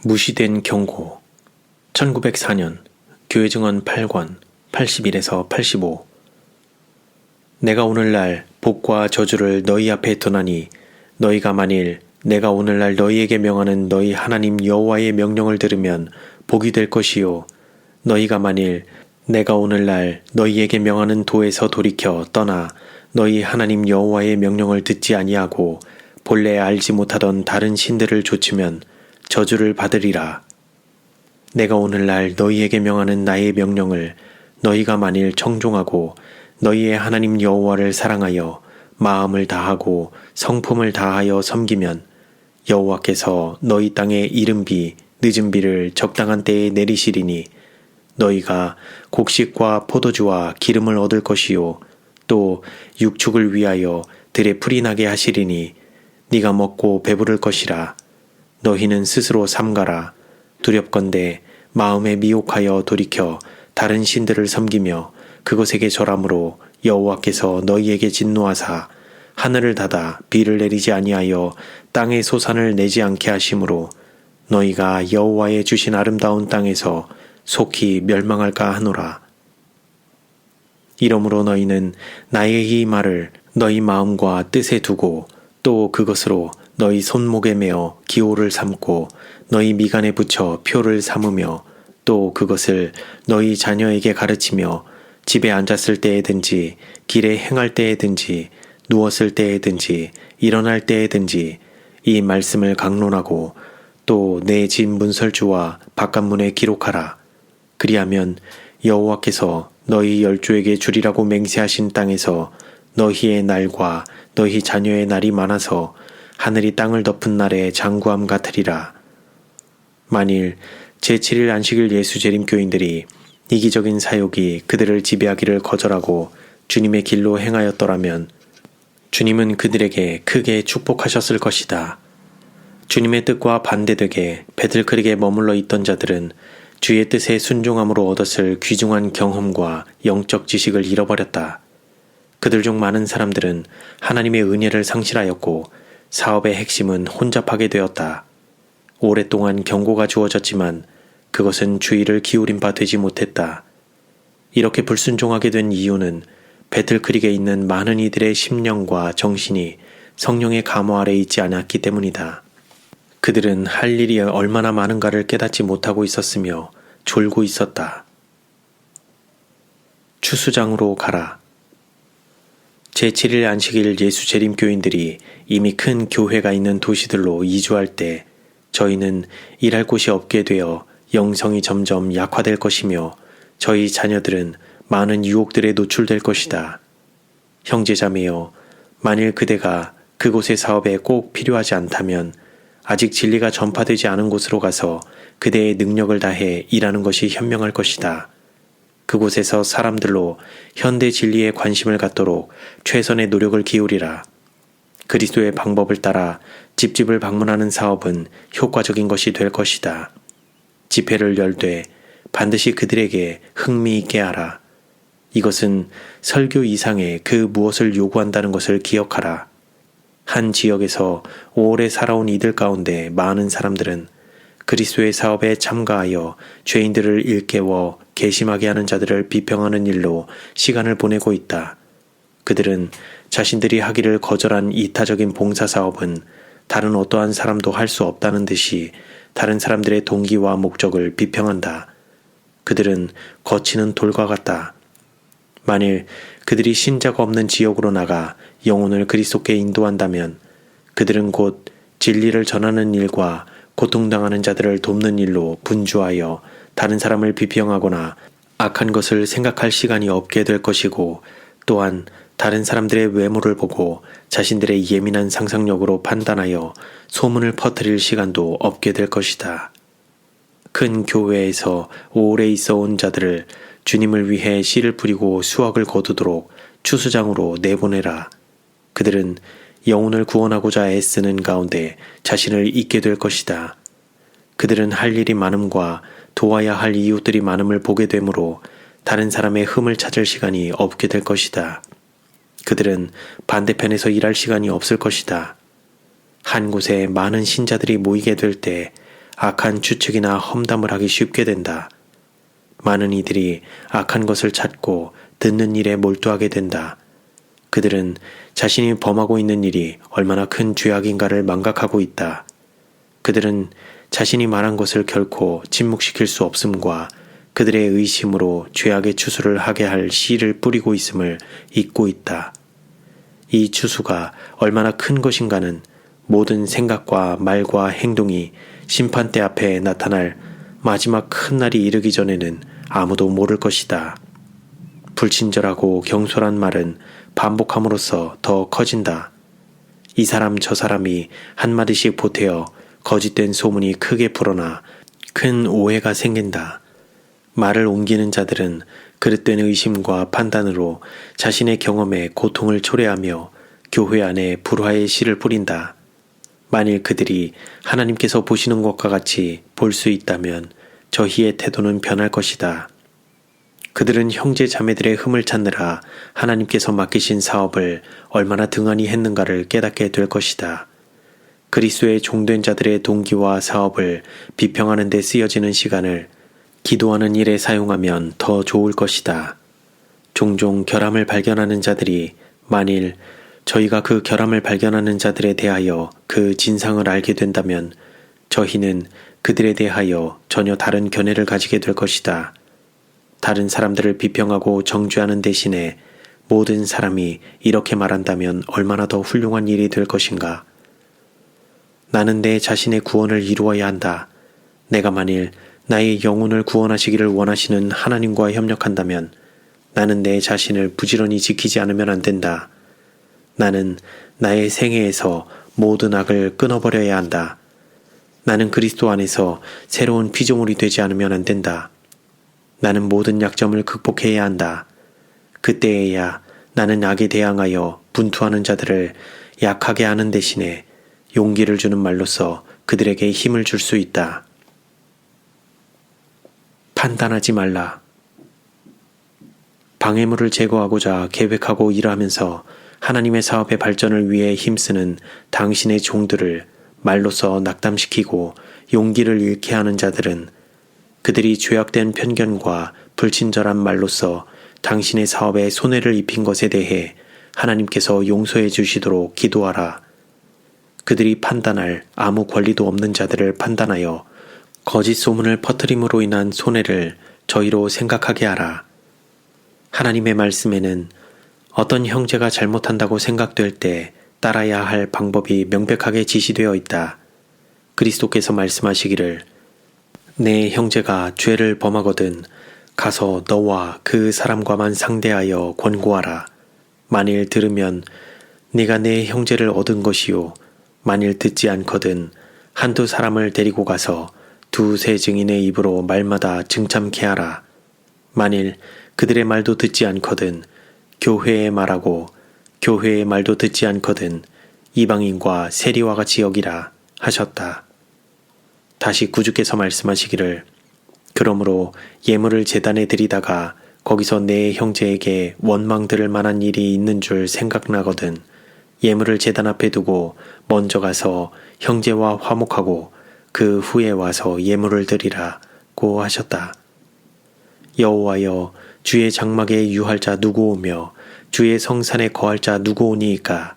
무시된 경고. 1904년 교회 증언 8권 81에서 85. 내가 오늘날 복과 저주를 너희 앞에 두나니 너희가 만일 내가 오늘날 너희에게 명하는 너희 하나님 여호와의 명령을 들으면 복이 될 것이요, 너희가 만일 내가 오늘날 너희에게 명하는 도에서 돌이켜 떠나 너희 하나님 여호와의 명령을 듣지 아니하고 본래 알지 못하던 다른 신들을 좇으면 저주를 받으리라. 내가 오늘날 너희에게 명하는 나의 명령을 너희가 만일 청종하고 너희의 하나님 여호와를 사랑하여 마음을 다하고 성품을 다하여 섬기면 여호와께서 너희 땅에 이른 비 늦은 비를 적당한 때에 내리시리니 너희가 곡식과 포도주와 기름을 얻을 것이요, 또 육축을 위하여 들에 풀이 나게 하시리니 네가 먹고 배부를 것이라. 너희는 스스로 삼가라. 두렵건대 마음에 미혹하여 돌이켜 다른 신들을 섬기며 그것에게 절함으로 여호와께서 너희에게 진노하사 하늘을 닫아 비를 내리지 아니하여 땅에 소산을 내지 않게 하심으로 너희가 여호와의 주신 아름다운 땅에서 속히 멸망할까 하노라. 이러므로 너희는 나의 이 말을 너희 마음과 뜻에 두고 또 그것으로 너희 손목에 매어 기호를 삼고 너희 미간에 붙여 표를 삼으며 또 그것을 너희 자녀에게 가르치며 집에 앉았을 때에든지 길에 행할 때에든지 누웠을 때에든지 일어날 때에든지 이 말씀을 강론하고 또 내 집 문설주와 바깥문에 기록하라. 그리하면 여호와께서 너희 열조에게 주리라고 맹세하신 땅에서 너희의 날과 너희 자녀의 날이 많아서 하늘이 땅을 덮은 날의 장구함 같으리라. 만일 제7일 안식일 예수재림 교인들이 이기적인 사욕이 그들을 지배하기를 거절하고 주님의 길로 행하였더라면 주님은 그들에게 크게 축복하셨을 것이다. 주님의 뜻과 반대되게 배틀크릭에 머물러 있던 자들은 주의 뜻에 순종함으로 얻었을 귀중한 경험과 영적 지식을 잃어버렸다. 그들 중 많은 사람들은 하나님의 은혜를 상실하였고 사업의 핵심은 혼잡하게 되었다. 오랫동안 경고가 주어졌지만 그것은 주의를 기울인 바 되지 못했다. 이렇게 불순종하게 된 이유는 배틀크릭에 있는 많은 이들의 심령과 정신이 성령의 감화 아래 있지 않았기 때문이다. 그들은 할 일이 얼마나 많은가를 깨닫지 못하고 있었으며 졸고 있었다. 추수장으로 가라. 제7일 안식일 예수 재림 교인들이 이미 큰 교회가 있는 도시들로 이주할 때 저희는 일할 곳이 없게 되어 영성이 점점 약화될 것이며 저희 자녀들은 많은 유혹들에 노출될 것이다. 형제자매여, 만일 그대가 그곳의 사업에 꼭 필요하지 않다면 아직 진리가 전파되지 않은 곳으로 가서 그대의 능력을 다해 일하는 것이 현명할 것이다. 그곳에서 사람들로 현대 진리에 관심을 갖도록 최선의 노력을 기울이라. 그리스도의 방법을 따라 집집을 방문하는 사업은 효과적인 것이 될 것이다. 집회를 열되 반드시 그들에게 흥미있게 하라. 이것은 설교 이상의 그 무엇을 요구한다는 것을 기억하라. 한 지역에서 오래 살아온 이들 가운데 많은 사람들은 그리스도의 사업에 참가하여 죄인들을 일깨워 개심하게 하는 자들을 비평하는 일로 시간을 보내고 있다. 그들은 자신들이 하기를 거절한 이타적인 봉사사업은 다른 어떠한 사람도 할 수 없다는 듯이 다른 사람들의 동기와 목적을 비평한다. 그들은 거치는 돌과 같다. 만일 그들이 신자가 없는 지역으로 나가 영혼을 그리스도께 인도한다면 그들은 곧 진리를 전하는 일과 고통당하는 자들을 돕는 일로 분주하여 다른 사람을 비평하거나 악한 것을 생각할 시간이 없게 될 것이고, 또한 다른 사람들의 외모를 보고 자신들의 예민한 상상력으로 판단하여 소문을 퍼뜨릴 시간도 없게 될 것이다. 큰 교회에서 오래 있어 온 자들을 주님을 위해 씨를 뿌리고 수확을 거두도록 추수장으로 내보내라. 그들은 영혼을 구원하고자 애쓰는 가운데 자신을 잊게 될 것이다. 그들은 할 일이 많음과 도와야 할 이웃들이 많음을 보게 되므로 다른 사람의 흠을 찾을 시간이 없게 될 것이다. 그들은 반대편에서 일할 시간이 없을 것이다. 한 곳에 많은 신자들이 모이게 될 때 악한 추측이나 험담을 하기 쉽게 된다. 많은 이들이 악한 것을 찾고 듣는 일에 몰두하게 된다. 그들은 자신이 범하고 있는 일이 얼마나 큰 죄악인가를 망각하고 있다. 그들은 자신이 말한 것을 결코 침묵시킬 수 없음과 그들의 의심으로 죄악의 추수를 하게 할 씨를 뿌리고 있음을 잊고 있다. 이 추수가 얼마나 큰 것인가는 모든 생각과 말과 행동이 심판대 앞에 나타날 마지막 큰 날이 이르기 전에는 아무도 모를 것이다. 불친절하고 경솔한 말은 반복함으로써 더 커진다. 이 사람 저 사람이 한마디씩 보태어 거짓된 소문이 크게 불어나 큰 오해가 생긴다. 말을 옮기는 자들은 그릇된 의심과 판단으로 자신의 경험에 고통을 초래하며 교회 안에 불화의 씨를 뿌린다. 만일 그들이 하나님께서 보시는 것과 같이 볼 수 있다면 저희의 태도는 변할 것이다. 그들은 형제 자매들의 흠을 찾느라 하나님께서 맡기신 사업을 얼마나 등한히 했는가를 깨닫게 될 것이다. 그리스도의 종된 자들의 동기와 사업을 비평하는 데 쓰여지는 시간을 기도하는 일에 사용하면 더 좋을 것이다. 종종 결함을 발견하는 자들이 만일 저희가 그 결함을 발견하는 자들에 대하여 그 진상을 알게 된다면 저희는 그들에 대하여 전혀 다른 견해를 가지게 될 것이다. 다른 사람들을 비평하고 정죄하는 대신에 모든 사람이 이렇게 말한다면 얼마나 더 훌륭한 일이 될 것인가. 나는 내 자신의 구원을 이루어야 한다. 내가 만일 나의 영혼을 구원하시기를 원하시는 하나님과 협력한다면 나는 내 자신을 부지런히 지키지 않으면 안 된다. 나는 나의 생애에서 모든 악을 끊어버려야 한다. 나는 그리스도 안에서 새로운 피조물이 되지 않으면 안 된다. 나는 모든 약점을 극복해야 한다. 그때에야 나는 악에 대항하여 분투하는 자들을 약하게 하는 대신에 용기를 주는 말로써 그들에게 힘을 줄 수 있다. 판단하지 말라. 방해물을 제거하고자 계획하고 일하면서 하나님의 사업의 발전을 위해 힘쓰는 당신의 종들을 말로써 낙담시키고 용기를 잃게 하는 자들은 그들이 죄악된 편견과 불친절한 말로써 당신의 사업에 손해를 입힌 것에 대해 하나님께서 용서해 주시도록 기도하라. 그들이 판단할 아무 권리도 없는 자들을 판단하여 거짓 소문을 퍼뜨림으로 인한 손해를 저희로 생각하게 하라. 하나님의 말씀에는 어떤 형제가 잘못한다고 생각될 때 따라야 할 방법이 명백하게 지시되어 있다. 그리스도께서 말씀하시기를 내 형제가 죄를 범하거든 가서 너와 그 사람과만 상대하여 권고하라. 만일 들으면 네가 내 형제를 얻은 것이요 만일 듣지 않거든 한두 사람을 데리고 가서 두세 증인의 입으로 말마다 증참케 하라. 만일 그들의 말도 듣지 않거든 교회의 말하고 교회의 말도 듣지 않거든 이방인과 세리와 같이 여기라 하셨다. 다시 구주께서 말씀하시기를 그러므로 예물을 제단에 드리다가 거기서 내 형제에게 원망 들을 만한 일이 있는 줄 생각나거든 예물을 제단 앞에 두고 먼저 가서 형제와 화목하고 그 후에 와서 예물을 드리라고 하셨다. 여호와여 주의 장막에 유할 자 누구 오며 주의 성산에 거할 자 누구 오니이까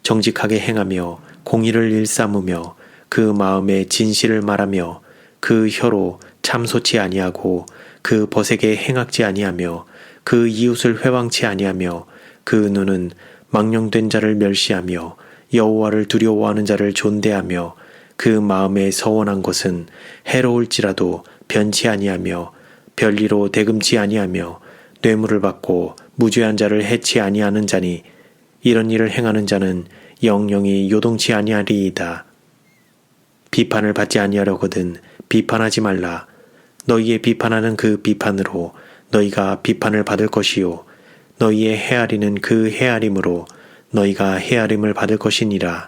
정직하게 행하며 공의를 일삼으며 그 마음에 진실을 말하며 그 혀로 참소치 아니하고 그 벗에게 행악지 아니하며 그 이웃을 회방치 아니하며 그 눈은 망령된 자를 멸시하며 여호와를 두려워하는 자를 존대하며 그 마음에 서원한 것은 해로울지라도 변치 아니하며 별리로 대금치 아니하며 뇌물을 받고 무죄한 자를 해치 아니하는 자니 이런 일을 행하는 자는 영영이 요동치 아니하리이다. 비판을 받지 아니하려거든 비판하지 말라. 너희의 비판하는 그 비판으로 너희가 비판을 받을 것이요 너희의 헤아리는 그 헤아림으로 너희가 헤아림을 받을 것이니라.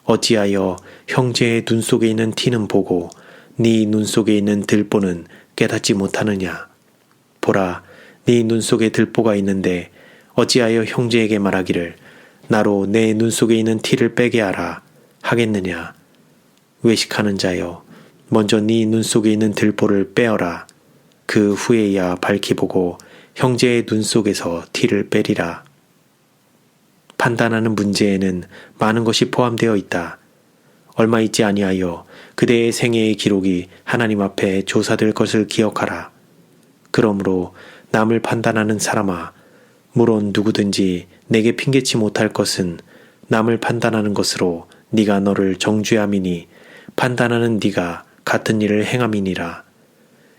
어찌하여 형제의 눈 속에 있는 티는 보고 네 눈 속에 있는 들보는 깨닫지 못하느냐. 보라, 네 눈 속에 들보가 있는데 어찌하여 형제에게 말하기를 나로 내 눈 속에 있는 티를 빼게 하라 하겠느냐. 외식하는 자여, 먼저 네 눈 속에 있는 들보를 빼어라. 그 후에야 밝히 보고 형제의 눈 속에서 티를 빼리라. 판단하는 문제에는 많은 것이 포함되어 있다. 얼마 있지 아니하여 그대의 생애의 기록이 하나님 앞에 조사될 것을 기억하라. 그러므로 남을 판단하는 사람아, 물론 누구든지 내게 핑계치 못할 것은 남을 판단하는 것으로 네가 너를 정죄함이니 판단하는 네가 같은 일을 행함이니라.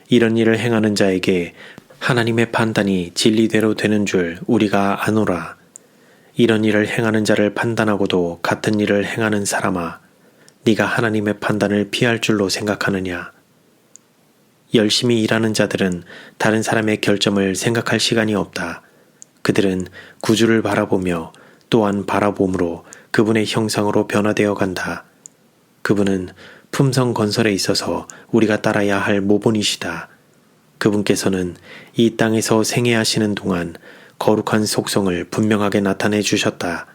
이런 일을 행하는 자에게 하나님의 판단이 진리대로 되는 줄 우리가 아노라. 이런 일을 행하는 자를 판단하고도 같은 일을 행하는 사람아, 네가 하나님의 판단을 피할 줄로 생각하느냐. 열심히 일하는 자들은 다른 사람의 결점을 생각할 시간이 없다. 그들은 구주를 바라보며 또한 바라봄으로 그분의 형상으로 변화되어 간다. 그분은 품성 건설에 있어서 우리가 따라야 할 모본이시다. 그분께서는 이 땅에서 생애하시는 동안 거룩한 속성을 분명하게 나타내 주셨다.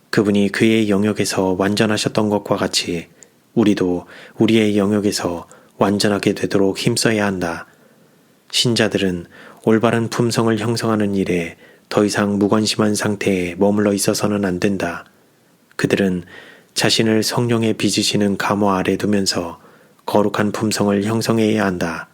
그분이 그의 영역에서 완전하셨던 것과 같이 우리도 우리의 영역에서 완전하게 되도록 힘써야 한다. 신자들은 올바른 품성을 형성하는 일에 더 이상 무관심한 상태에 머물러 있어서는 안 된다. 그들은 자신을 성령에 빚으시는 감화 아래 두면서 거룩한 품성을 형성해야 한다.